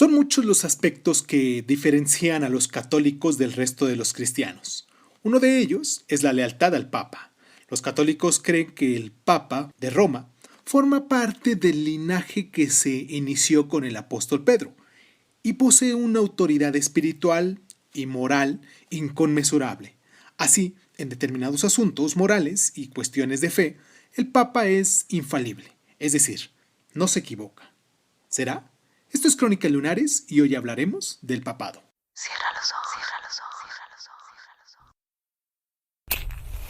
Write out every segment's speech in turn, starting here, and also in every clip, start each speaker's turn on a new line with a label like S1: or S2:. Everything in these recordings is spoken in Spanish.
S1: Son muchos los aspectos que diferencian a los católicos del resto de los cristianos. Uno de ellos es la lealtad al Papa. Los católicos creen que el Papa de Roma forma parte del linaje que se inició con el apóstol Pedro y posee una autoridad espiritual y moral inconmensurable. Así, en determinados asuntos morales y cuestiones de fe, el Papa es infalible, es decir, no se equivoca. ¿Será? Esto es Crónicas Lunares y hoy hablaremos del papado.
S2: Cierra los ojos, cierra los ojos, cierra los ojos, cierra los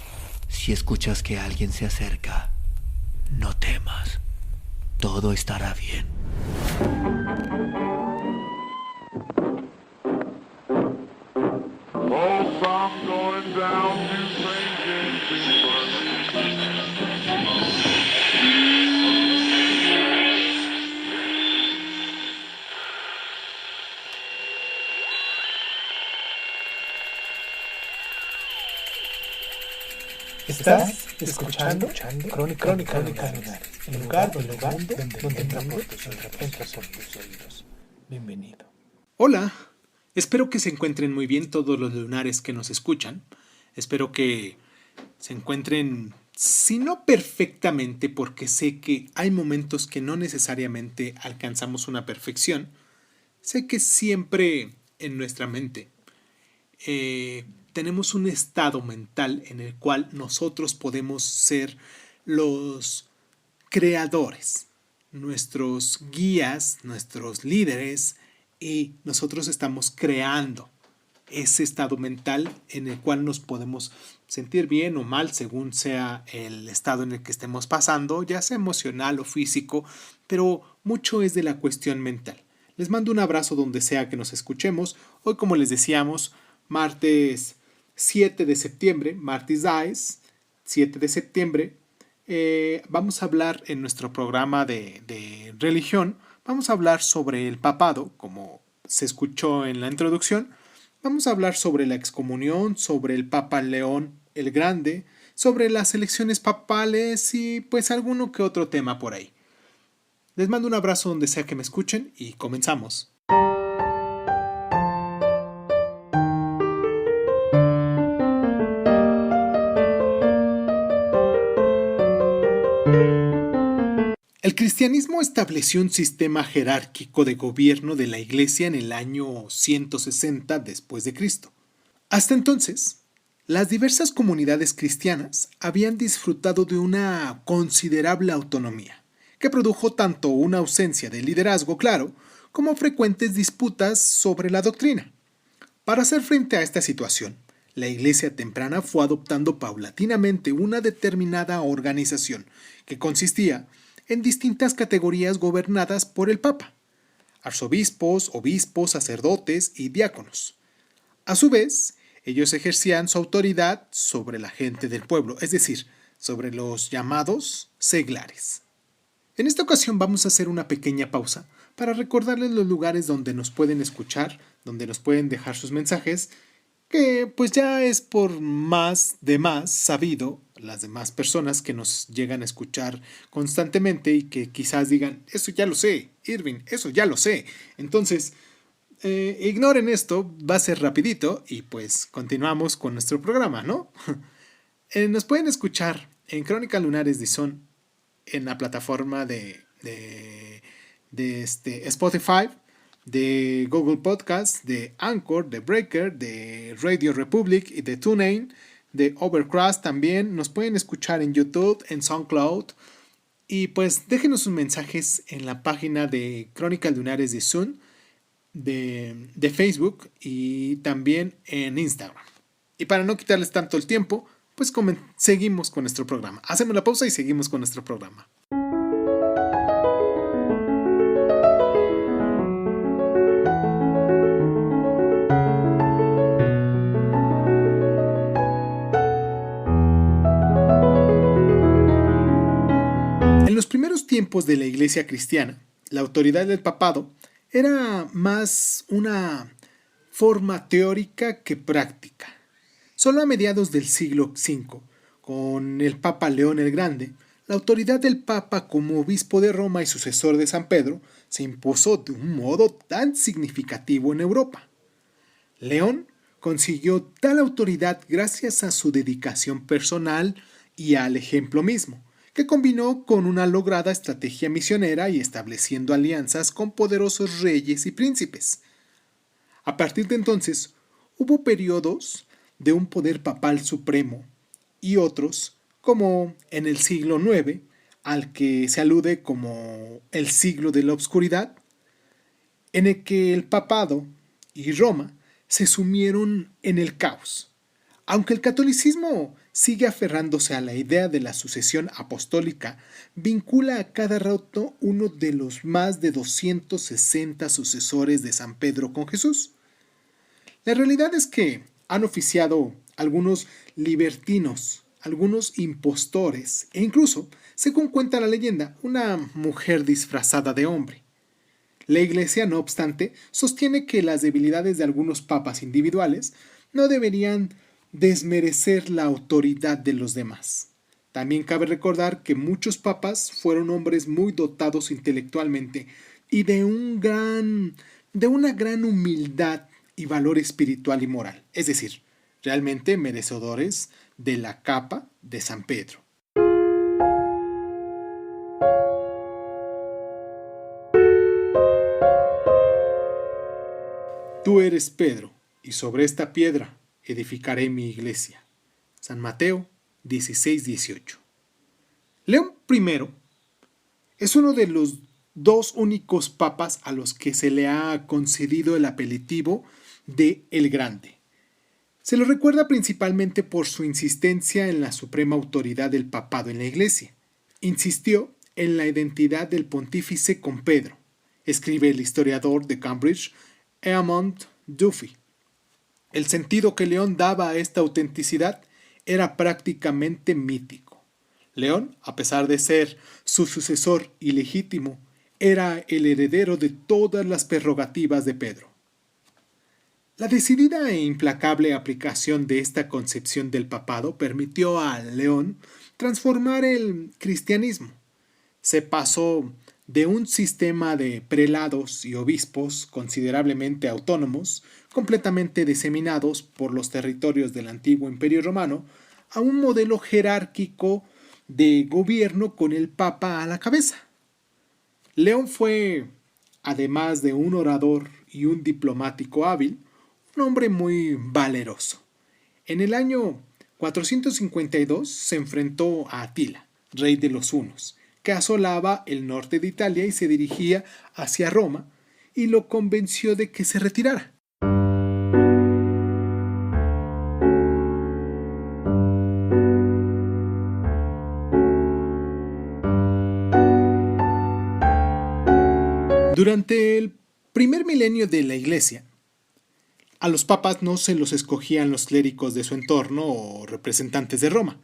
S2: ojos.
S3: Si escuchas que alguien se acerca, no temas. Todo estará bien.
S4: Oh, I'm going down to St. James's Park.
S5: Estás escuchando Crónicas Lunares, el lugar donde entra por tus oídos. Bienvenido.
S1: Hola, espero que se encuentren muy bien todos los lunares que nos escuchan. Espero que se encuentren, si no perfectamente, porque sé que hay momentos que no necesariamente alcanzamos una perfección. Sé que siempre en nuestra mente tenemos un estado mental en el cual nosotros podemos ser los creadores, nuestros guías, nuestros líderes, y nosotros estamos creando ese estado mental en el cual nos podemos sentir bien o mal según sea el estado en el que estemos pasando, ya sea emocional o físico, pero mucho es de la cuestión mental. Les mando un abrazo donde sea que nos escuchemos. Hoy, como les decíamos, martes 7 de septiembre, Martis Dies, 7 de septiembre, vamos a hablar en nuestro programa de religión, vamos a hablar sobre el papado, como se escuchó en la introducción. Vamos a hablar sobre la excomunión, sobre el Papa León el Grande, sobre las elecciones papales y pues alguno que otro tema por ahí. Les mando un abrazo donde sea que me escuchen y comenzamos. El cristianismo estableció un sistema jerárquico de gobierno de la Iglesia en el año 160 después de Cristo. Hasta entonces, las diversas comunidades cristianas habían disfrutado de una considerable autonomía, que produjo tanto una ausencia de liderazgo claro como frecuentes disputas sobre la doctrina. Para hacer frente a esta situación, la Iglesia temprana fue adoptando paulatinamente una determinada organización que consistía en distintas categorías gobernadas por el Papa: arzobispos, obispos, sacerdotes y diáconos. A su vez, ellos ejercían su autoridad sobre la gente del pueblo, es decir, sobre los llamados seglares. En esta ocasión vamos a hacer una pequeña pausa para recordarles los lugares donde nos pueden escuchar, donde nos pueden dejar sus mensajes, que pues ya es por más sabido las demás personas que nos llegan a escuchar constantemente y que quizás digan, eso ya lo sé, Irving, eso ya lo sé. Entonces, ignoren esto, va a ser rapidito y pues continuamos con nuestro programa, ¿no? Nos pueden escuchar en Crónicas Lunares de Son en la plataforma de Spotify, de Google Podcast, de Anchor, de Breaker, de Radio Republic y de TuneIn, de Overcast también. Nos pueden escuchar en YouTube, en SoundCloud. Y pues déjenos sus mensajes en la página de Crónicas Lunares de Sun, de Facebook y también en Instagram. Y para no quitarles tanto el tiempo, pues seguimos con nuestro programa. Hacemos la pausa y seguimos con nuestro programa. En los primeros tiempos de la Iglesia cristiana, la autoridad del papado era más una forma teórica que práctica. Solo a mediados del siglo V, con el Papa León el Grande, la autoridad del Papa como obispo de Roma y sucesor de San Pedro se impuso de un modo tan significativo en Europa. León consiguió tal autoridad gracias a su dedicación personal y al ejemplo mismo, que combinó con una lograda estrategia misionera y estableciendo alianzas con poderosos reyes y príncipes. A partir de entonces, hubo periodos de un poder papal supremo y otros, como en el siglo IX, al que se alude como el siglo de la oscuridad, en el que el papado y Roma se sumieron en el caos. Aunque el catolicismo sigue aferrándose a la idea de la sucesión apostólica, vincula a cada rato uno de los más de 260 sucesores de San Pedro con Jesús. La realidad es que han oficiado algunos libertinos, algunos impostores e incluso, según cuenta la leyenda, una mujer disfrazada de hombre. La Iglesia, no obstante, sostiene que las debilidades de algunos papas individuales no deberían desmerecer la autoridad de los demás. También cabe recordar que muchos papas fueron hombres muy dotados intelectualmente y de una gran humildad y valor espiritual y moral, es decir, realmente merecedores de la capa de San Pedro. Tú eres Pedro, y sobre esta piedra edificaré mi iglesia. San Mateo 16:18. León I es uno de los dos únicos papas a los que se le ha concedido el apelativo de El Grande. Se lo recuerda principalmente por su insistencia en la suprema autoridad del papado en la iglesia. Insistió en la identidad del pontífice con Pedro, escribe el historiador de Cambridge, Edmund Duffy. El sentido que León daba a esta autenticidad era prácticamente mítico. León, a pesar de ser su sucesor ilegítimo, era el heredero de todas las prerrogativas de Pedro. La decidida e implacable aplicación de esta concepción del papado permitió a León transformar el cristianismo. Se pasó de un sistema de prelados y obispos considerablemente autónomos, completamente diseminados por los territorios del antiguo Imperio Romano, a un modelo jerárquico de gobierno con el Papa a la cabeza. León fue, además de un orador y un diplomático hábil, un hombre muy valeroso. En el año 452 se enfrentó a Atila, rey de los hunos, que asolaba el norte de Italia y se dirigía hacia Roma, y lo convenció de que se retirara. Durante el primer milenio de la Iglesia, a los papas no se los escogían los clérigos de su entorno o representantes de Roma,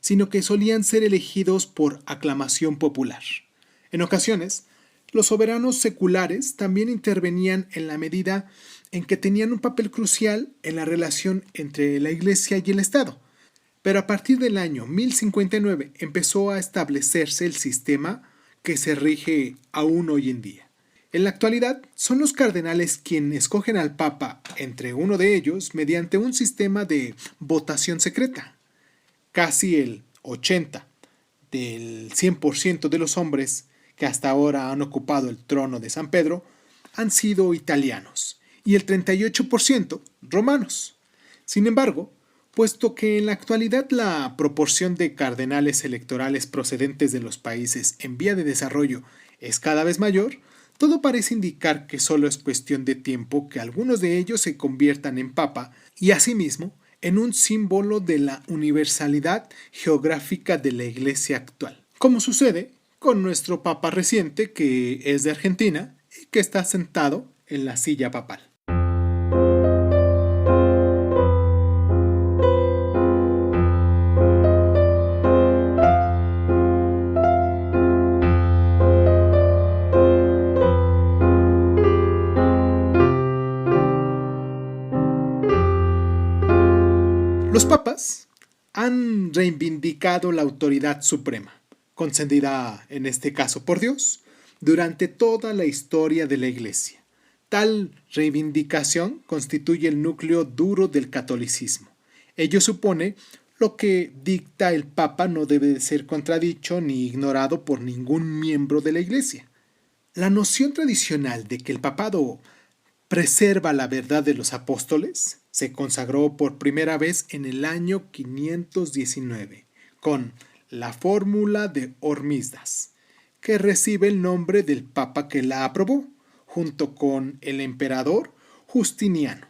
S1: sino que solían ser elegidos por aclamación popular. En ocasiones, los soberanos seculares también intervenían en la medida en que tenían un papel crucial en la relación entre la Iglesia y el Estado. Pero a partir del año 1059 empezó a establecerse el sistema que se rige aún hoy en día. En la actualidad, son los cardenales quienes escogen al Papa entre uno de ellos mediante un sistema de votación secreta. Casi el 80% del 100% de los hombres que hasta ahora han ocupado el trono de San Pedro han sido italianos y el 38% romanos. Sin embargo, puesto que en la actualidad la proporción de cardenales electorales procedentes de los países en vía de desarrollo es cada vez mayor, todo parece indicar que solo es cuestión de tiempo que algunos de ellos se conviertan en papa y asimismo en un símbolo de la universalidad geográfica de la Iglesia actual, como sucede con nuestro papa reciente que es de Argentina y que está sentado en la silla papal. Los papas han reivindicado la autoridad suprema, concedida en este caso por Dios, durante toda la historia de la Iglesia. Tal reivindicación constituye el núcleo duro del catolicismo. Ello supone lo que dicta el Papa no debe de ser contradicho ni ignorado por ningún miembro de la Iglesia. La noción tradicional de que el papado preserva la verdad de los apóstoles se consagró por primera vez en el año 519 con la fórmula de Hormisdas, que recibe el nombre del papa que la aprobó, junto con el emperador Justiniano.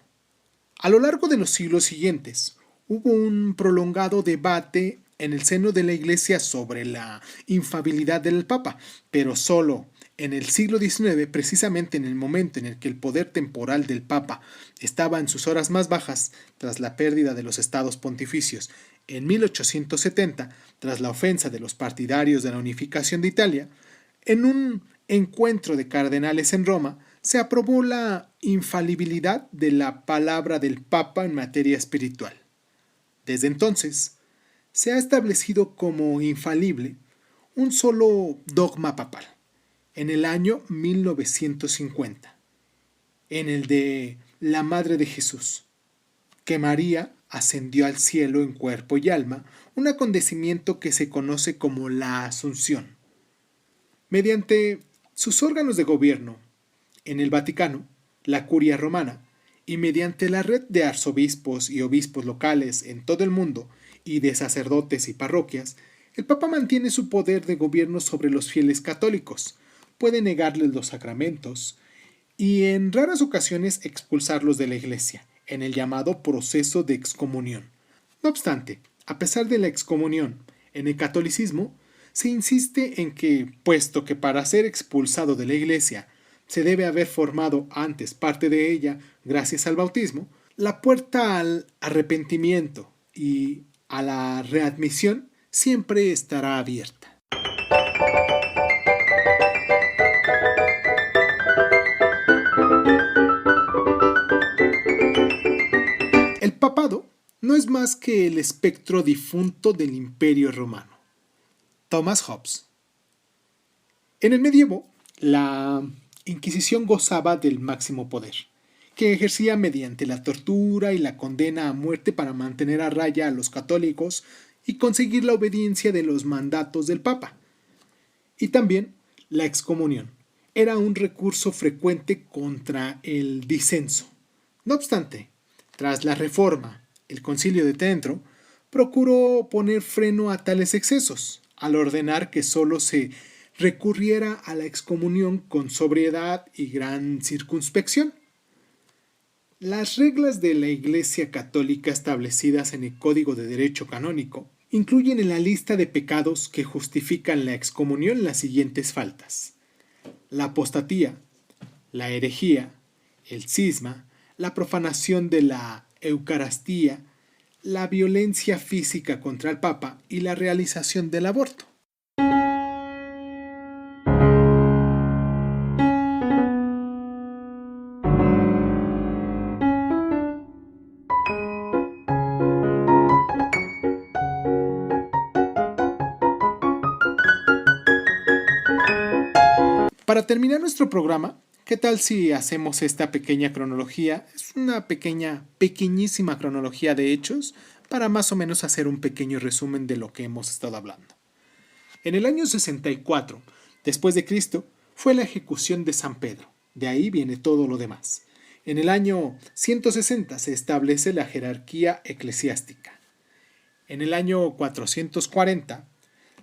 S1: A lo largo de los siglos siguientes, hubo un prolongado debate en el seno de la Iglesia sobre la infalibilidad del Papa, pero solo en el siglo XIX, precisamente en el momento en el que el poder temporal del Papa estaba en sus horas más bajas tras la pérdida de los estados pontificios en 1870, tras la ofensa de los partidarios de la unificación de Italia, en un encuentro de cardenales en Roma, se aprobó la infalibilidad de la palabra del Papa en materia espiritual. Desde entonces, se ha establecido como infalible un solo dogma papal, en el año 1950, en el de la Madre de Jesús, que María ascendió al cielo en cuerpo y alma, un acontecimiento que se conoce como la Asunción. Mediante sus órganos de gobierno, en el Vaticano, la Curia Romana, y mediante la red de arzobispos y obispos locales en todo el mundo, y de sacerdotes y parroquias, el Papa mantiene su poder de gobierno sobre los fieles católicos, puede negarles los sacramentos y en raras ocasiones expulsarlos de la Iglesia, en el llamado proceso de excomunión. No obstante, a pesar de la excomunión, en el catolicismo se insiste en que, puesto que para ser expulsado de la Iglesia se debe haber formado antes parte de ella gracias al bautismo, la puerta al arrepentimiento y a la readmisión siempre estará abierta. El papado no es más que el espectro difunto del Imperio Romano. Thomas Hobbes. En el medievo, la Inquisición gozaba del máximo poder, que ejercía mediante la tortura y la condena a muerte para mantener a raya a los católicos y conseguir la obediencia de los mandatos del Papa. Y también la excomunión era un recurso frecuente contra el disenso. No obstante, tras la Reforma, el Concilio de Trento procuró poner freno a tales excesos, al ordenar que sólo se recurriera a la excomunión con sobriedad y gran circunspección. Las reglas de la Iglesia Católica establecidas en el Código de Derecho Canónico incluyen en la lista de pecados que justifican la excomunión las siguientes faltas: la apostatía, la herejía, el cisma, la profanación de la Eucaristía, la violencia física contra el Papa y la realización del aborto. Para terminar nuestro programa, ¿qué tal si hacemos esta pequeña cronología? Es una pequeñísima cronología de hechos para más o menos hacer un pequeño resumen de lo que hemos estado hablando. En el año 64, después de Cristo, fue la ejecución de San Pedro. De ahí viene todo lo demás. En el año 160 se establece la jerarquía eclesiástica. En el año 440,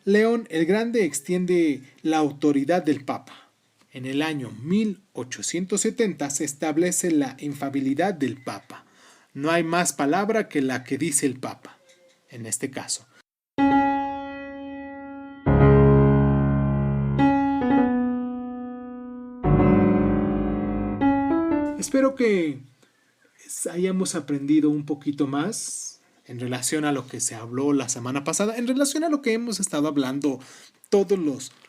S1: León el Grande extiende la autoridad del Papa. En el año 1870 se establece la infalibilidad del Papa. No hay más palabra que la que dice el Papa, en este caso. Espero que hayamos aprendido un poquito más en relación a lo que se habló la semana pasada, en relación a lo que hemos estado hablando todos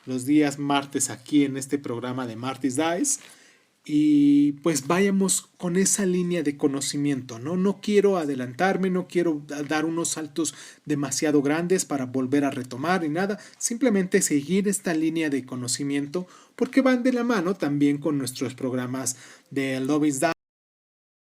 S1: los días martes aquí en este programa de Martis Dice. y pues vayamos con esa línea de conocimiento, ¿no? No quiero adelantarme, no quiero dar unos saltos demasiado grandes para volver a retomar ni nada, simplemente seguir esta línea de conocimiento porque van de la mano también con nuestros programas de Love is Die